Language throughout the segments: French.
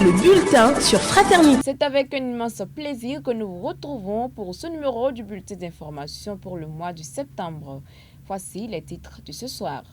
le bulletin sur Fraternité. C'est avec un immense plaisir que nous vous retrouvons pour ce numéro du bulletin d'information pour le mois de septembre. Voici les titres de ce soir.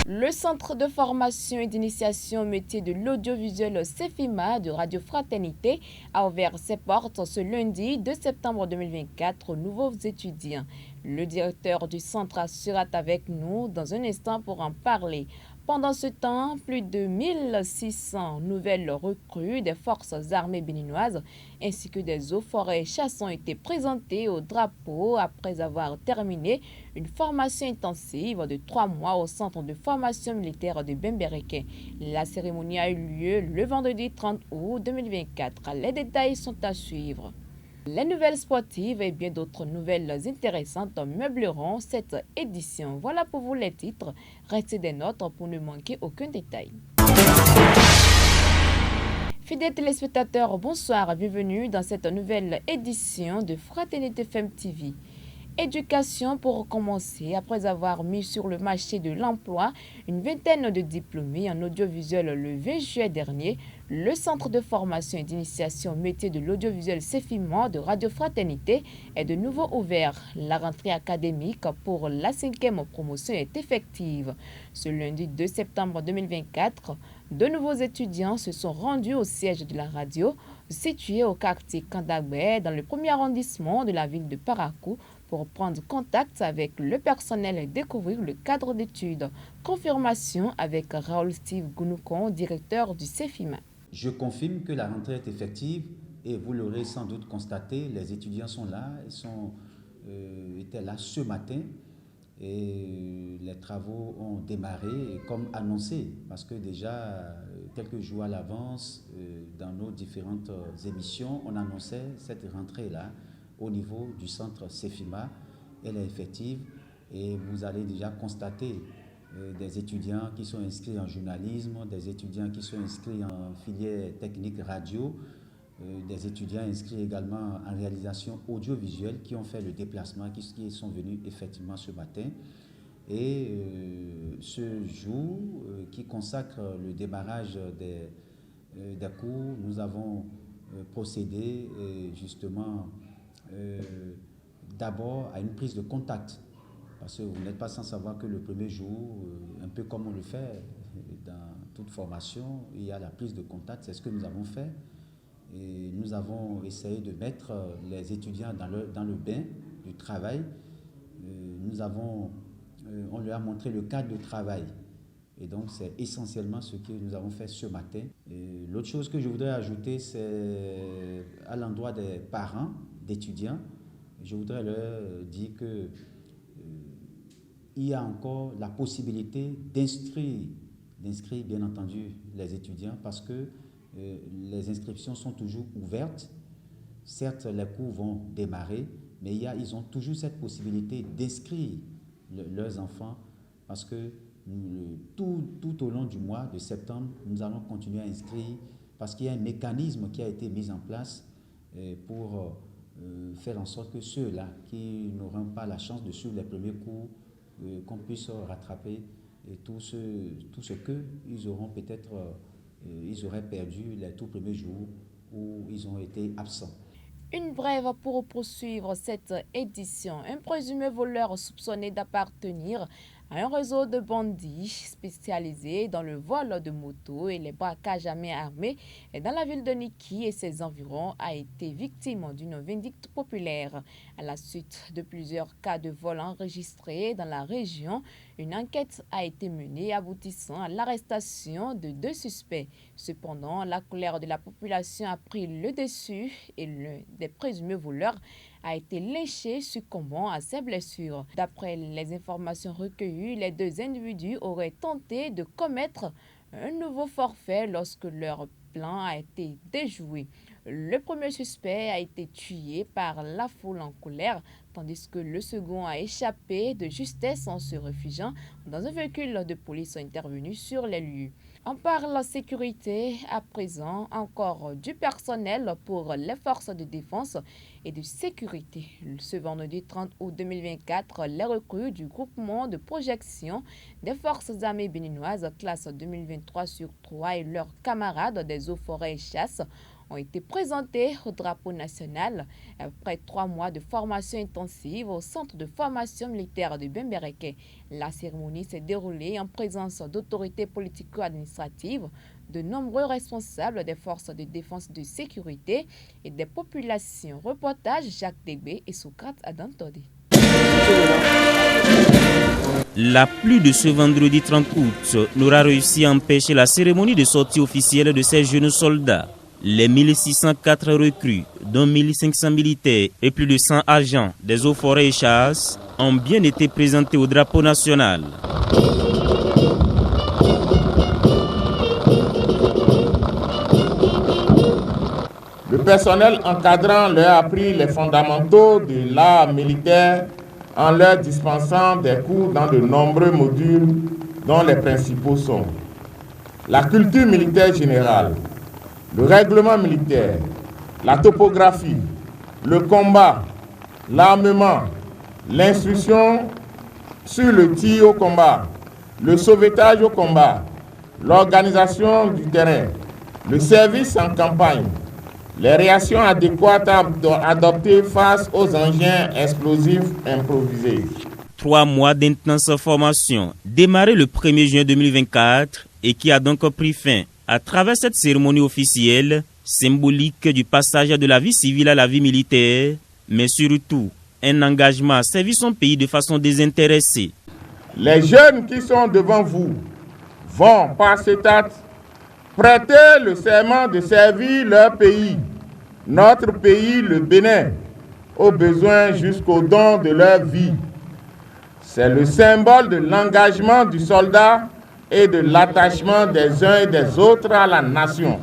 Le Centre de formation et d'initiation au métier de l'audiovisuel CEFIMA de Radio Fraternité a ouvert ses portes ce lundi 2 septembre 2024 aux nouveaux étudiants. Le directeur du centre sera avec nous dans un instant pour en parler. Pendant ce temps, plus de 1600 nouvelles recrues des forces armées béninoises ainsi que des eaux, forêts et chasses ont été présentées au drapeau après avoir terminé une formation intensive de 3 mois au centre de formation militaire de Bembereke. La cérémonie a eu lieu le vendredi 30 août 2024. Les détails sont à suivre. Les nouvelles sportives et bien d'autres nouvelles intéressantes meubleront cette édition. Voilà pour vous les titres. Restez des notes pour ne manquer aucun détail. Fidèles téléspectateurs, bonsoir, bienvenue dans cette nouvelle édition de Fraternité FM TV. Éducation pour commencer, après avoir mis sur le marché de l'emploi une vingtaine de diplômés en audiovisuel le 20 juillet dernier, le Centre de formation et d'initiation au métier de l'audiovisuel CEFIMA de Radio Fraternité est de nouveau ouvert. La rentrée académique pour la 5e promotion est effective. Ce lundi 2 septembre 2024, de nouveaux étudiants se sont rendus au siège de la radio, situé au quartier Kandagbe, dans le premier arrondissement de la ville de Parakou, pour prendre contact avec le personnel et découvrir le cadre d'études. Confirmation avec Raoul Steve Gounoucon, directeur du CEFIMA. Je confirme que la rentrée est effective et vous l'aurez sans doute constaté, les étudiants sont là, étaient là ce matin et les travaux ont démarré comme annoncé parce que déjà quelques jours à l'avance dans nos différentes émissions, on annonçait cette rentrée-là au niveau du centre CEFIMA. Elle est effective et vous allez déjà constater des étudiants qui sont inscrits en journalisme, des étudiants qui sont inscrits en filière technique radio, des étudiants inscrits également en réalisation audiovisuelle qui ont fait le déplacement, qui sont venus effectivement ce matin. Et ce jour qui consacre le démarrage des cours, nous avons procédé justement d'abord à une prise de contact. Parce que vous n'êtes pas sans savoir que le premier jour, un peu comme on le fait dans toute formation, il y a la prise de contact, c'est ce que nous avons fait. Et nous avons essayé de mettre les étudiants dans le bain du travail. On leur a montré le cadre de travail. Et donc c'est essentiellement ce que nous avons fait ce matin. L'autre chose que je voudrais ajouter, c'est à l'endroit des parents d'étudiants. Je voudrais leur dire que il y a encore la possibilité d'inscrire bien entendu les étudiants parce que les inscriptions sont toujours ouvertes. Certes, les cours vont démarrer, mais ils ont toujours cette possibilité d'inscrire leurs enfants parce que tout au long du mois de septembre, nous allons continuer à inscrire parce qu'il y a un mécanisme qui a été mis en place pour faire en sorte que ceux-là qui n'auront pas la chance de suivre les premiers cours, qu'on puisse rattraper tout ce qu'ils auront peut-être, ils auraient perdu les tout premiers jours où ils ont été absents. Une brève pour poursuivre cette édition. Un présumé voleur soupçonné d'appartenir à un réseau de bandits spécialisés dans le vol de motos et les braquages à main armée dans la ville de Niki et ses environs a été victime d'une vindicte populaire. À la suite de plusieurs cas de vol enregistrés dans la région, une enquête a été menée aboutissant à l'arrestation de 2 suspects. Cependant, la colère de la population a pris le dessus et l'un des présumés voleurs a été lynché succombant à ses blessures. D'après les informations recueillies, les 2 individus auraient tenté de commettre un nouveau forfait lorsque leur plan a été déjoué. Le premier suspect a été tué par la foule en colère, tandis que le second a échappé de justesse en se réfugiant dans un véhicule de police intervenu sur les lieux. On parle sécurité à présent, encore du personnel pour les forces de défense et de sécurité. Ce vendredi 30 août 2024, les recrues du groupement de projection des forces armées béninoises classe 2023/3 et leurs camarades des eaux, forêts et chasses ont été présentés au drapeau national après 3 mois de formation intensive au centre de formation militaire de Bembereke. La cérémonie s'est déroulée en présence d'autorités politico-administratives, de nombreux responsables des forces de défense et de sécurité et des populations. Reportage Jacques Degbe et Socrate Adantode. La pluie de ce vendredi 30 août n'aura réussi à empêcher la cérémonie de sortie officielle de ces jeunes soldats. Les 1604 recrues, dont 1500 militaires et plus de 100 agents des eaux, forêts et chasses, ont bien été présentés au drapeau national. Le personnel encadrant leur a appris les fondamentaux de l'art militaire en leur dispensant des cours dans de nombreux modules dont les principaux sont la culture militaire générale, le règlement militaire, la topographie, le combat, l'armement, l'instruction sur le tir au combat, le sauvetage au combat, l'organisation du terrain, le service en campagne, les réactions adéquates à adopter face aux engins explosifs improvisés. 3 mois d'intense formation, démarré le 1er juin 2024 et qui a donc pris fin à travers cette cérémonie officielle, symbolique du passage de la vie civile à la vie militaire, mais surtout un engagement à servir son pays de façon désintéressée. Les jeunes qui sont devant vous vont, par cet acte, prêter le serment de servir leur pays, notre pays, le Bénin, au besoin jusqu'au don de leur vie. C'est le symbole de l'engagement du soldat et de l'attachement des uns et des autres à la nation.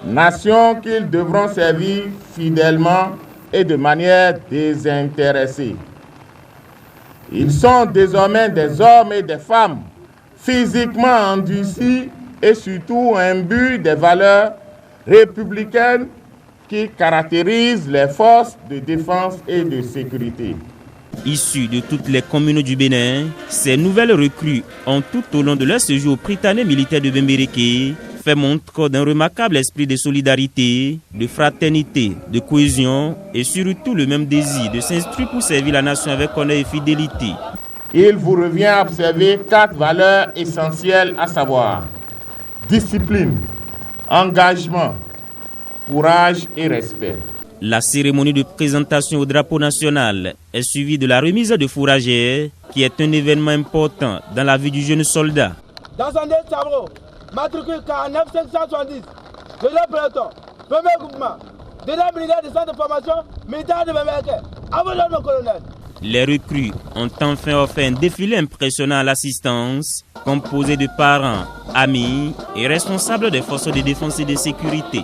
Nation qu'ils devront servir fidèlement et de manière désintéressée. Ils sont désormais des hommes et des femmes physiquement endurcis et surtout imbus des valeurs républicaines qui caractérisent les forces de défense et de sécurité. Issus de toutes les communes du Bénin, ces nouvelles recrues ont tout au long de leur séjour au Prytanée militaire de Bembereke fait montre d'un remarquable esprit de solidarité, de fraternité, de cohésion et surtout le même désir de s'instruire pour servir la nation avec honneur et fidélité. Il vous revient à observer 4 valeurs essentielles, à savoir discipline, engagement, courage et respect. La cérémonie de présentation au drapeau national est suivie de la remise de fourragères, qui est un événement important dans la vie du jeune soldat. Dans un des tableaux, matricule 49 570, deuxième peloton, premier groupement, deuxième brigade de centre de formation militaire de Bembereke. À vous, mon colonel. Les recrues ont enfin offert un défilé impressionnant à l'assistance, composé de parents, amis et responsables des forces de défense et de sécurité.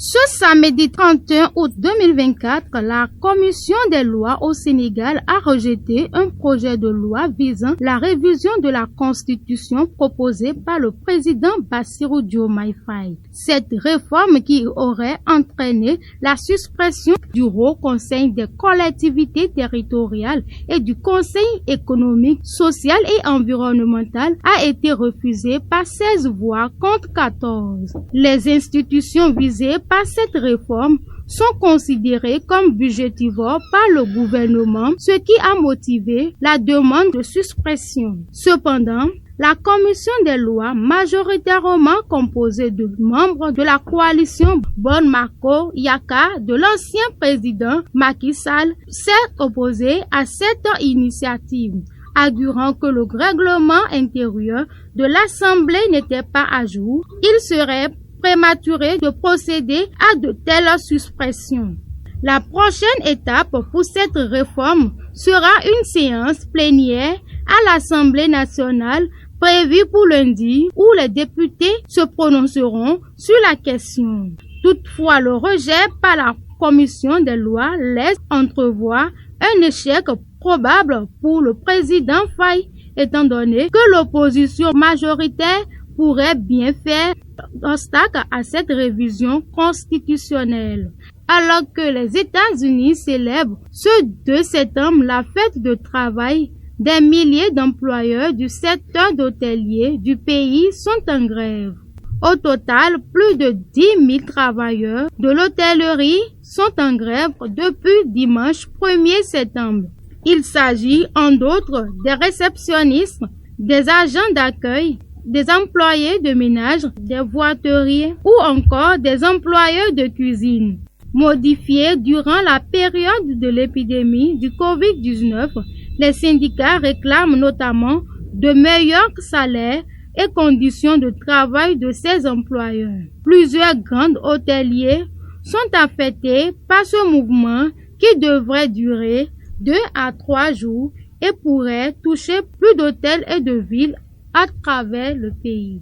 Ce samedi 31 août 2024, la Commission des lois au Sénégal a rejeté un projet de loi visant la révision de la Constitution proposée par le président Bassirou Diomaye Faye. Cette réforme qui aurait entraîné la suppression du Haut Conseil des collectivités territoriales et du Conseil économique, social et environnemental a été refusée par 16 voix contre 14. Les institutions visées par cette réforme sont considérées comme budgétivores par le gouvernement, ce qui a motivé la demande de suppression. Cependant, la commission des lois, majoritairement composée de membres de la coalition Bon Marco Yaka de l'ancien président Macky Sall, s'est opposée à cette initiative, arguant que le règlement intérieur de l'Assemblée n'était pas à jour. Il serait prématuré de procéder à de telles suppressions. La prochaine étape pour cette réforme sera une séance plénière à l'Assemblée nationale prévue pour lundi où les députés se prononceront sur la question. Toutefois, le rejet par la commission des lois laisse entrevoir un échec probable pour le président Faye, étant donné que l'opposition majoritaire pourrait bien faire obstacle à cette révision constitutionnelle. Alors que les États-Unis célèbrent ce 2 septembre la fête de travail, des milliers d'employeurs du secteur hôtelier du pays sont en grève. Au total, plus de 10 000 travailleurs de l'hôtellerie sont en grève depuis dimanche 1er septembre. Il s'agit, en d'autres, des réceptionnistes, des agents d'accueil, des employés de ménage, des voituriers ou encore des employeurs de cuisine. Modifiés durant la période de l'épidémie du Covid-19, les syndicats réclament notamment de meilleurs salaires et conditions de travail de ces employeurs. Plusieurs grands hôteliers sont affectés par ce mouvement qui devrait durer 2 à 3 jours et pourrait toucher plus d'hôtels et de villes à travers le pays.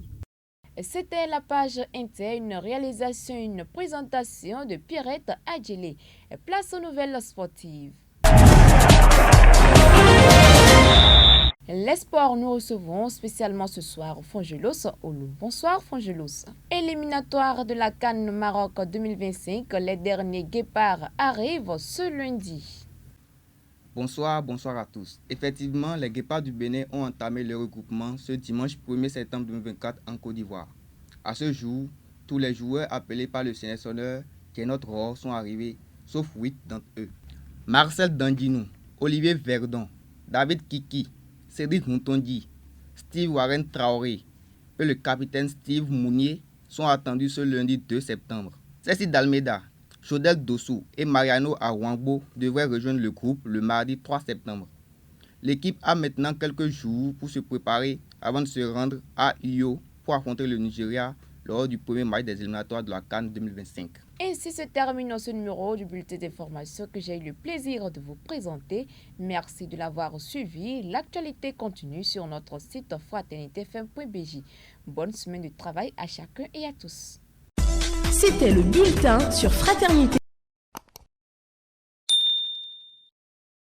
C'était la page Inter, une réalisation, une présentation de Pierrette Adjelé. Place aux nouvelles sportives. Les sports, nous recevons spécialement ce soir Fongelos Olu. Bonsoir Fongelos. Éliminatoire de la CAN Maroc 2025, les derniers guépards arrivent ce lundi. Bonsoir à tous. Effectivement, les Guépards du Bénin ont entamé le regroupement ce dimanche 1er septembre 2024 en Côte d'Ivoire. À ce jour, tous les joueurs appelés par le sélectionneur Kenneth Rohr sont arrivés, sauf 8 d'entre eux. Marcel Dandinou, Olivier Verdon, David Kiki, Cédric Moutondi, Steve Warren Traoré et le capitaine Steve Mounier sont attendus ce lundi 2 septembre. Cécile d'Almeida, Chodel Dossou et Mariano Awangbo devraient rejoindre le groupe le mardi 3 septembre. L'équipe a maintenant quelques jours pour se préparer avant de se rendre à Uyo pour affronter le Nigeria lors du premier match des éliminatoires de la CAN 2025. Ainsi se termine ce numéro du bulletin d'information que j'ai eu le plaisir de vous présenter. Merci de l'avoir suivi. L'actualité continue sur notre site fraternitefm.bj. Bonne semaine de travail à chacun et à tous. C'était le bulletin sur Fraternité.